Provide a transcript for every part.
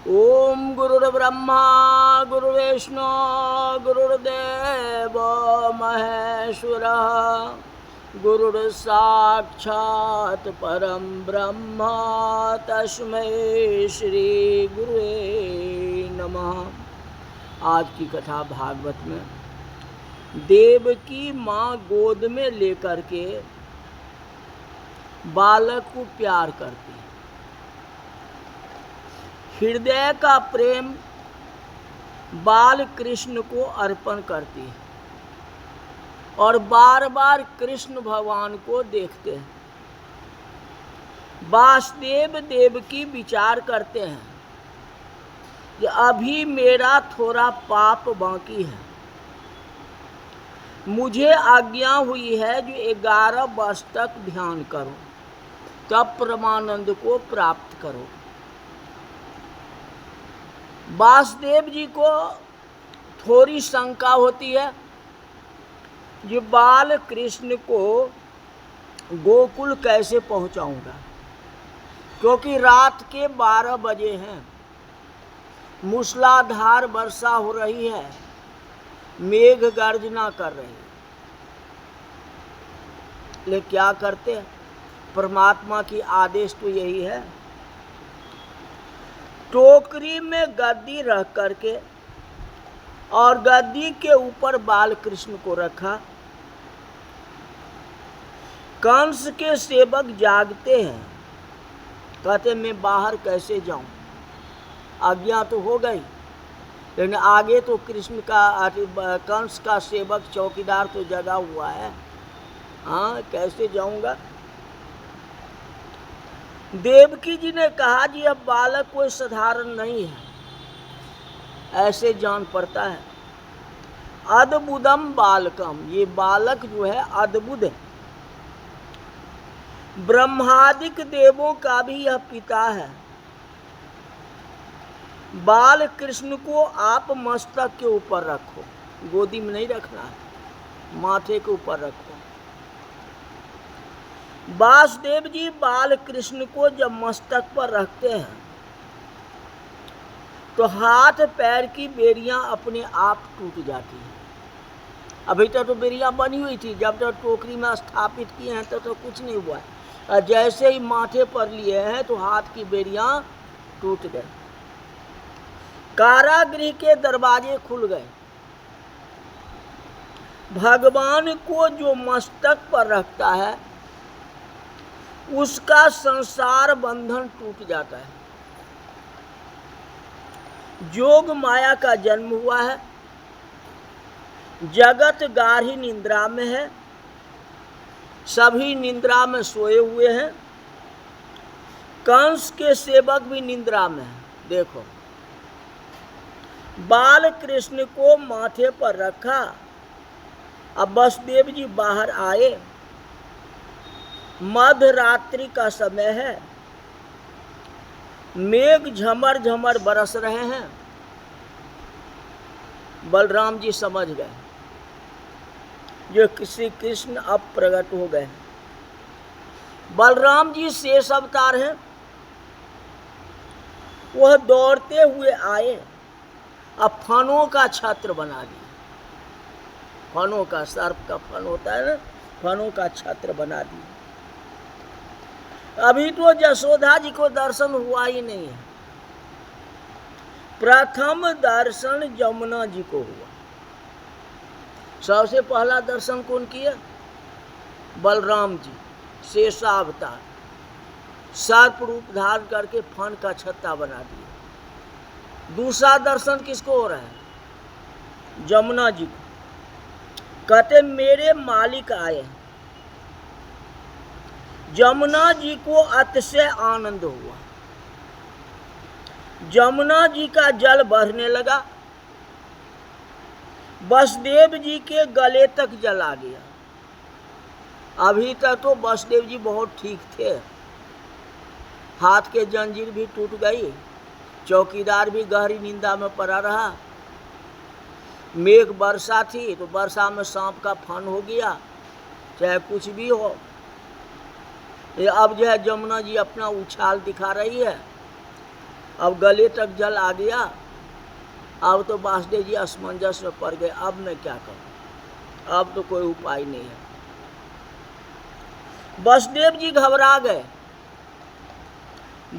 ओम गुरुर्ब्रह्मा गुरुर्विष्णु गुरुर्देव महेश्वरः गुरुर्साक्षात् परम ब्रह्म तस्मै श्री गुरुवे नमः। आज की कथा भागवत में देवकी माँ गोद में लेकर के बालक को प्यार करती है। हृदय का प्रेम बाल कृष्ण को अर्पण करती है और बार बार कृष्ण भगवान को देखते हैं। वासुदेव देवकी विचार करते हैं कि अभी मेरा थोड़ा पाप बाकी है, मुझे आज्ञा हुई है जो 11 वर्ष तक ध्यान करो, तब परमानंद को प्राप्त करो। वासुदेव जी को थोड़ी शंका होती है कि बाल कृष्ण को गोकुल कैसे पहुंचाऊंगा, क्योंकि रात के 12 बजे हैं, मूसलाधार वर्षा हो रही है, मेघ गर्जना कर रही है। लेकिन क्या करते हैं, परमात्मा की आदेश तो यही है। टोकरी में गद्दी रख करके और गद्दी के ऊपर बाल कृष्ण को रखा। कंस के सेवक जागते हैं, कहते मैं बाहर कैसे जाऊं, आज्ञा तो हो गई, लेकिन आगे तो कृष्ण का कंस का सेवक चौकीदार तो जगा हुआ है, हाँ कैसे जाऊंगा। देवकी जी ने कहा जी अब बालक कोई साधारण नहीं है, ऐसे जान पड़ता है। अद्भुतम बालकम, ये बालक जो है अद्भुत है, ब्रह्मादिक देवों का भी यह पिता है। बाल कृष्ण को आप मस्तक के ऊपर रखो, गोदी में नहीं रखना है, माथे के ऊपर रखो। वासुदेव जी बाल कृष्ण को जब मस्तक पर रखते हैं तो हाथ पैर की बेड़ियां अपने आप टूट जाती हैं। अभी तक तो बेड़ियां बनी हुई थी, जब तक टोकरी में स्थापित किए हैं तो कुछ नहीं हुआ है। जैसे ही माथे पर लिए हैं तो हाथ की बेड़ियां टूट गए, कारागृह के दरवाजे खुल गए। भगवान को जो मस्तक पर रखता है उसका संसार बंधन टूट जाता है। जोग माया का जन्म हुआ है, जगत गाढ़ी निद्रा में है, सभी निद्रा में सोए हुए हैं, कंस के सेवक भी निद्रा में है। देखो बाल कृष्ण को माथे पर रखा, अब वासुदेव जी बाहर आए, मध्य रात्रि का समय है, मेघ झमर झमर बरस रहे हैं। बलराम जी समझ गए जो श्री कृष्ण अब प्रकट हो गए। बलराम जी शेष अवतार हैं, वह दौड़ते हुए आए, अब फनों का छत्र बना दिया। फनों का, सर्प का फन होता है ना, फनों का छत्र बना दिया। अभी तो यशोदा जी को दर्शन हुआ ही नहीं है, प्रथम दर्शन जमुना जी को हुआ। सबसे पहला दर्शन कौन किया? बलराम जी, शेषावतार, सर्प रूप धारण करके फन का छत्ता बना दिया। दूसरा दर्शन किसको हो रहा है? जमुना जी को। कहते मेरे मालिक आए। जमुना जी को अतिशय आनंद हुआ, जमुना जी का जल बढ़ने लगा, वासुदेव जी के गले तक जल आ गया। अभी तक तो वासुदेव जी बहुत ठीक थे, हाथ के जंजीर भी टूट गई, चौकीदार भी गहरी निंदा में पड़ा रहा, मेघ वर्षा थी तो वर्षा में सांप का फन हो गया, चाहे कुछ भी हो। अब जो है जमुना जी अपना उछाल दिखा रही है, अब गले तक जल आ गया। अब तो वासुदेव जी असमंजस में पड़ गए, अब मैं क्या करूं, अब तो कोई उपाय नहीं है। वसुदेव जी घबरा गए।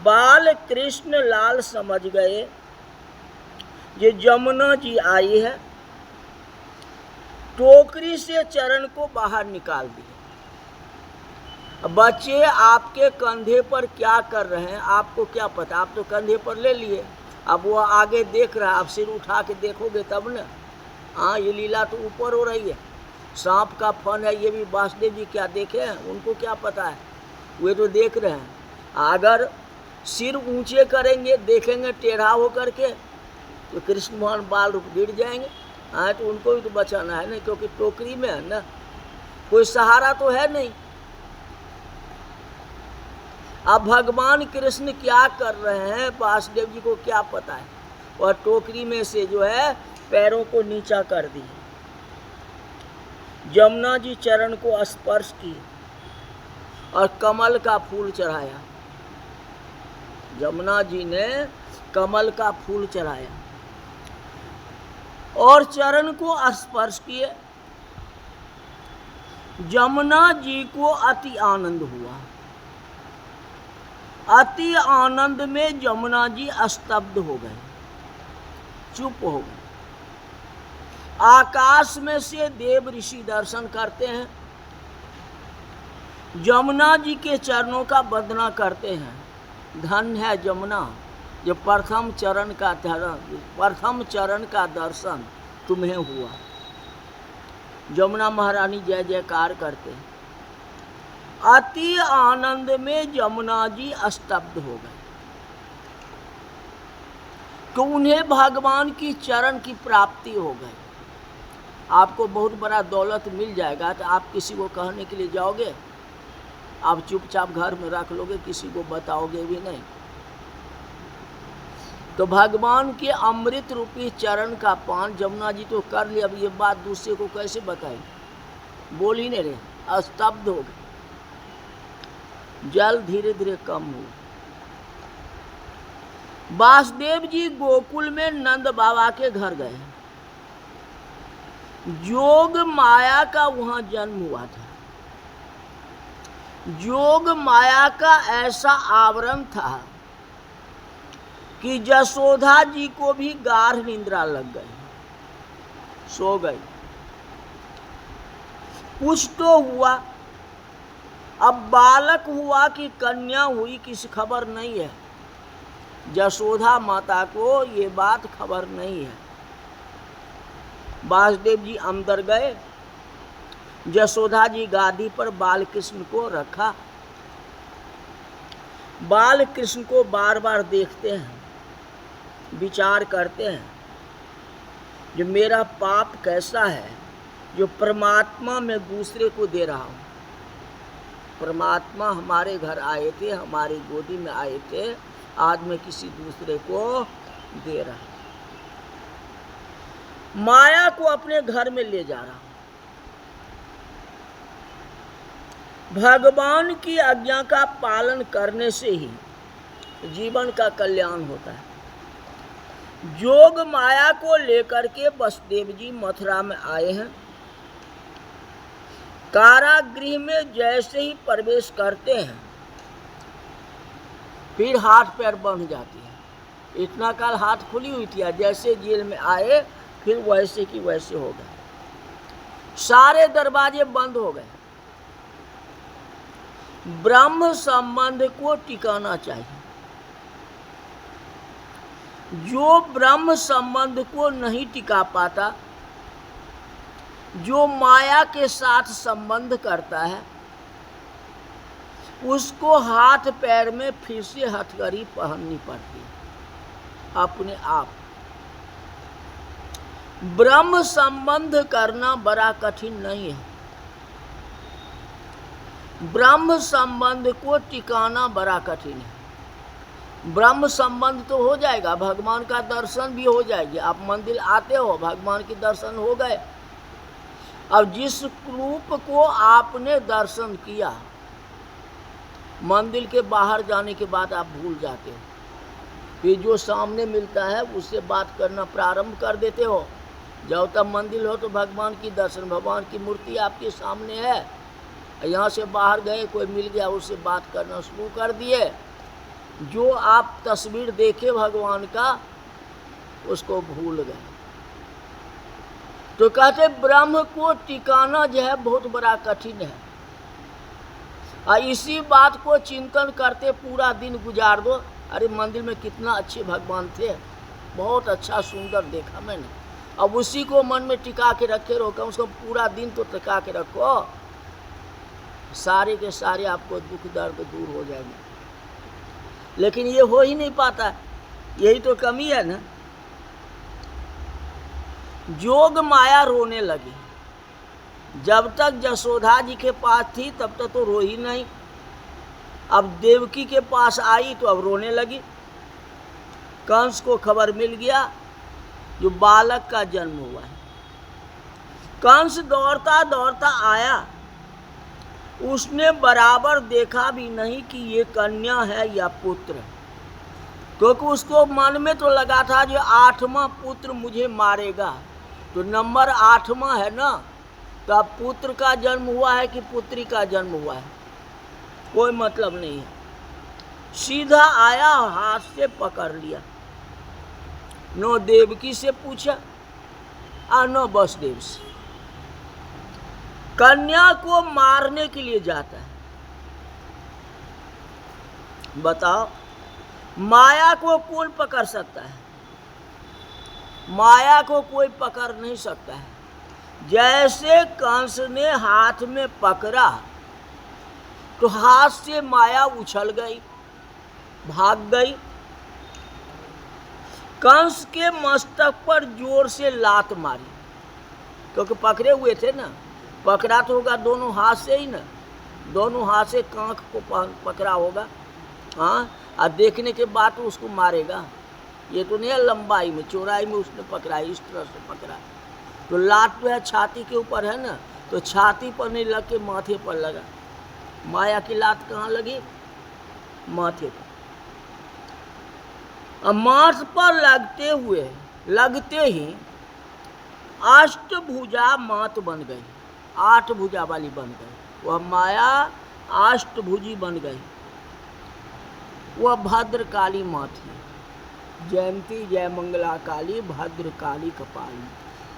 बाल कृष्ण लाल समझ गए ये जमुना जी आई है, टोकरी से चरण को बाहर निकाल दिया। बच्चे आपके कंधे पर क्या कर रहे हैं आपको क्या पता, आप तो कंधे पर ले लिए, अब वो आगे देख रहा है, आप सिर उठा के देखोगे तब न। हाँ, ये लीला तो ऊपर हो रही है, सांप का फन है, ये भी वासुदेव जी क्या देखे हैं, उनको क्या पता है, वे तो देख रहे हैं। अगर सिर ऊंचे करेंगे, देखेंगे टेढ़ा होकर के, तो कृष्ण भगवान बाल रूप गिर जाएंगे। हाँ, तो उनको भी तो बचाना है ना, क्योंकि टोकरी में है ना, कोई सहारा तो है नहीं। अब भगवान कृष्ण क्या कर रहे हैं वासुदेव जी को क्या पता है, और टोकरी में से जो है पैरों को नीचा कर दिए। जमुना जी चरण को स्पर्श किए और कमल का फूल चढ़ाया। जमुना जी ने कमल का फूल चढ़ाया और चरण को स्पर्श किए। जमुना जी को अति आनंद हुआ। अति आनंद में जमुना जी स्तब्ध हो गए, चुप हो गए। आकाश में से देव ऋषि दर्शन करते हैं, जमुना जी के चरणों का वंदना करते हैं। धन्य है जमुना, जो प्रथम चरण का दर्शन तुम्हें हुआ। जमुना महारानी जय जयकार करते हैं। अति आनंद में जमुना जी स्तब्ध हो गए कि उन्हें भगवान की चरण की प्राप्ति हो गई। आपको बहुत बड़ा दौलत मिल जाएगा तो आप किसी को कहने के लिए जाओगे, आप चुपचाप घर में रख लोगे, किसी को बताओगे भी नहीं। तो भगवान के अमृत रूपी चरण का पान जमुना जी तो कर लिया, अब ये बात दूसरे को कैसे बताएंगे, बोल ही नहीं रहे, स्तब्ध हो गए। जल धीरे धीरे कम हुआ। वासुदेव जी गोकुल में नंद बाबा के घर गए। जोग माया का वहां जन्म हुआ था। जोग माया का ऐसा आवरण था कि यशोदा जी को भी गाढ़ निंद्रा लग गई, सो गई। कुछ तो हुआ, अब बालक हुआ कि कन्या हुई किसी खबर नहीं है। यशोदा माता को ये बात खबर नहीं है। वासुदेव जी अंदर गए, यशोदा जी गादी पर बाल कृष्ण को रखा। बाल कृष्ण को बार बार देखते हैं, विचार करते हैं, जो मेरा पाप कैसा है जो परमात्मा में दूसरे को दे रहा हूँ। परमात्मा हमारे घर आए थे, हमारी गोदी में आए थे, आज मैं किसी दूसरे को दे रहा हूँ। माया को अपने घर में ले जा रहा हूँ। भगवान की आज्ञा का पालन करने से ही जीवन का कल्याण होता है। जोग माया को लेकर के वसुदेव जी मथुरा में आए हैं। कारागृह में जैसे ही प्रवेश करते हैं फिर हाथ पैर बंध जाती है। इतना काल हाथ खुली हुई थी, जैसे जेल में आए फिर वैसे की वैसे हो गए। सारे दरवाजे बंद हो गए। ब्रह्म संबंध को टिकाना चाहिए। जो ब्रह्म संबंध को नहीं टिका पाता, जो माया के साथ संबंध करता है, उसको हाथ पैर में फिर से हथकड़ी पहननी पड़ती है अपने आप। ब्रह्म संबंध करना बड़ा कठिन नहीं है। ब्रह्म संबंध को टिकाना बड़ा कठिन है। ब्रह्म संबंध तो हो जाएगा, भगवान का दर्शन भी हो जाएगी। आप मंदिर आते हो, भगवान के दर्शन हो गए। अब जिस रूप को आपने दर्शन किया, मंदिर के बाहर जाने के बाद आप भूल जाते हो। फिर जो सामने मिलता है उससे बात करना प्रारंभ कर देते हो। जब तक मंदिर हो तो भगवान की दर्शन, भगवान की मूर्ति आपके सामने है। यहाँ से बाहर गए, कोई मिल गया, उससे बात करना शुरू कर दिए। जो आप तस्वीर देखे भगवान का उसको भूल गए। तो कहते ब्रह्म को टिकाना जो है बहुत बड़ा कठिन है। और इसी बात को चिंतन करते पूरा दिन गुजार दो। अरे मंदिर में कितना अच्छे भगवान थे, बहुत अच्छा सुंदर देखा मैंने। अब उसी को मन में टिका के रखे रहो, कम से कम पूरा दिन तो टिका के रखो, सारे के सारे आपको दुख दर्द दूर हो जाएंगे। लेकिन ये हो ही नहीं पाता, यही तो कमी है ना। जोग माया रोने लगी। जब तक यशोदा जी के पास थी तब तक तो रो ही नहीं, अब देवकी के पास आई तो अब रोने लगी। कंस को खबर मिल गया जो बालक का जन्म हुआ है। कंस दौड़ता दौड़ता आया, उसने बराबर देखा भी नहीं कि ये कन्या है या पुत्र, क्योंकि उसको मन में तो लगा था जो 8वां पुत्र मुझे मारेगा। तो नंबर 8वां है ना, तो अब पुत्र का जन्म हुआ है कि पुत्री का जन्म हुआ है कोई मतलब नहीं है। सीधा आया, हाथ से पकड़ लिया, नो देवकी से पूछा और नो वसुदेव से। कन्या को मारने के लिए जाता है। बताओ, माया को कौन पकड़ सकता है? माया को कोई पकड़ नहीं सकता है। जैसे कंस ने हाथ में पकड़ा तो हाथ से माया उछल गई, भाग गई। कंस के मस्तक पर जोर से लात मारी, क्योंकि पकड़े हुए थे ना। पकड़ा तो होगा दोनों हाथ से ही ना, दोनों हाथ से कांख को पकड़ा होगा। हाँ, और देखने के बाद तो उसको मारेगा। ये तो नहीं है लंबाई में, चौड़ाई में उसने पकड़ा, इस तरह से पकड़ा। तो लात तो है छाती के ऊपर है ना, तो छाती पर नहीं लग के माथे पर लगा। माया की लात कहाँ लगी? माथे पर। और माथ पर लगते ही अष्टभुजा मात बन गई, 8 भुजा वाली बन गई। वह माया अष्टभुजी बन गई। वह भद्रकाली माँ थी। जयंती जय मंगला काली, भद्रकाली कपाली।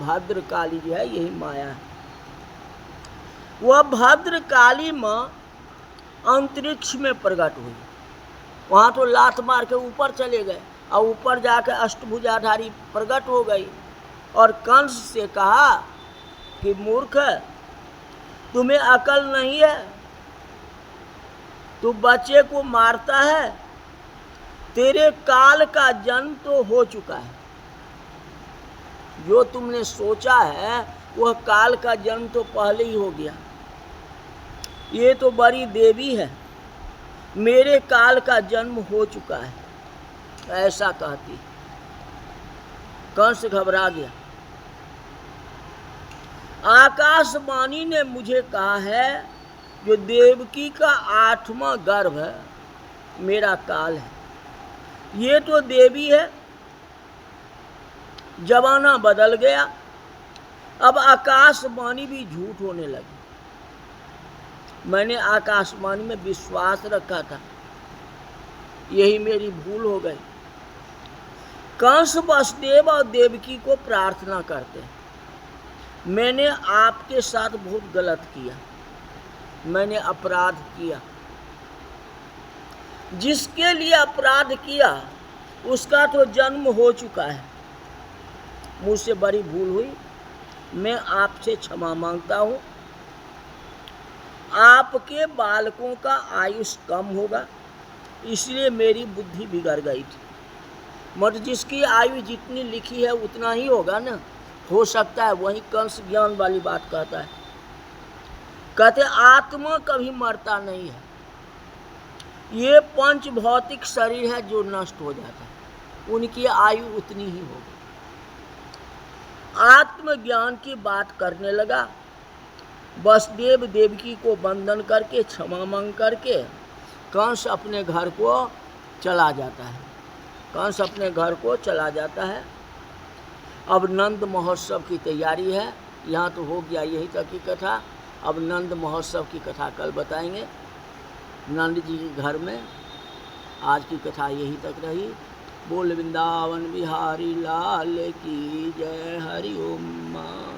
भद्रकाली जो है यही माया है। वह भद्रकाली माँ अंतरिक्ष में प्रकट हुई। वहाँ तो लात मार के ऊपर चले गए, और ऊपर जाकर अष्टभुजाधारी प्रकट हो गई और कंस से कहा कि मूर्ख, तुम्हें अकल नहीं है, तू बच्चे को मारता है। तेरे काल का जन्म तो हो चुका है, जो तुमने सोचा है वह काल का जन्म तो पहले ही हो गया। ये तो बड़ी देवी है, मेरे काल का जन्म हो चुका है, ऐसा कहती। कंस घबरा गया। आकाशवाणी ने मुझे कहा है जो देवकी का 8वां गर्भ है, मेरा काल है। ये तो देवी है। जमाना बदल गया, अब आकाशवाणी भी झूठ होने लगी। मैंने आकाशवाणी में विश्वास रखा था, यही मेरी भूल हो गई। कंस वसुदेव और देवकी को प्रार्थना करते हैं, मैंने आपके साथ बहुत गलत किया, मैंने अपराध किया। जिसके लिए अपराध किया उसका तो जन्म हो चुका है, मुझसे बड़ी भूल हुई, मैं आपसे क्षमा मांगता हूँ। आपके बालकों का आयुष कम होगा, इसलिए मेरी बुद्धि बिगड़ गई थी। मतलब जिसकी आयु जितनी लिखी है उतना ही होगा ना, हो सकता है। वही कंस ज्ञान वाली बात कहता है। कहते आत्मा कभी मरता नहीं है, ये पंच भौतिक शरीर है जो नष्ट हो जाता है, उनकी आयु उतनी ही होगी। आत्मज्ञान की बात करने लगा। वसुदेव देवकी को वंदन करके क्षमा मांग करके कंस अपने घर को चला जाता है। कंस अपने घर को चला जाता है। अब नंद महोत्सव की तैयारी है। यहाँ तो हो गया यही तक की कथा। अब नंद महोत्सव की कथा कल बताएंगे नंद जी के घर में। आज की कथा यही तक रही। बोल वृंदावन बिहारी लाल की जय। हरि ओम।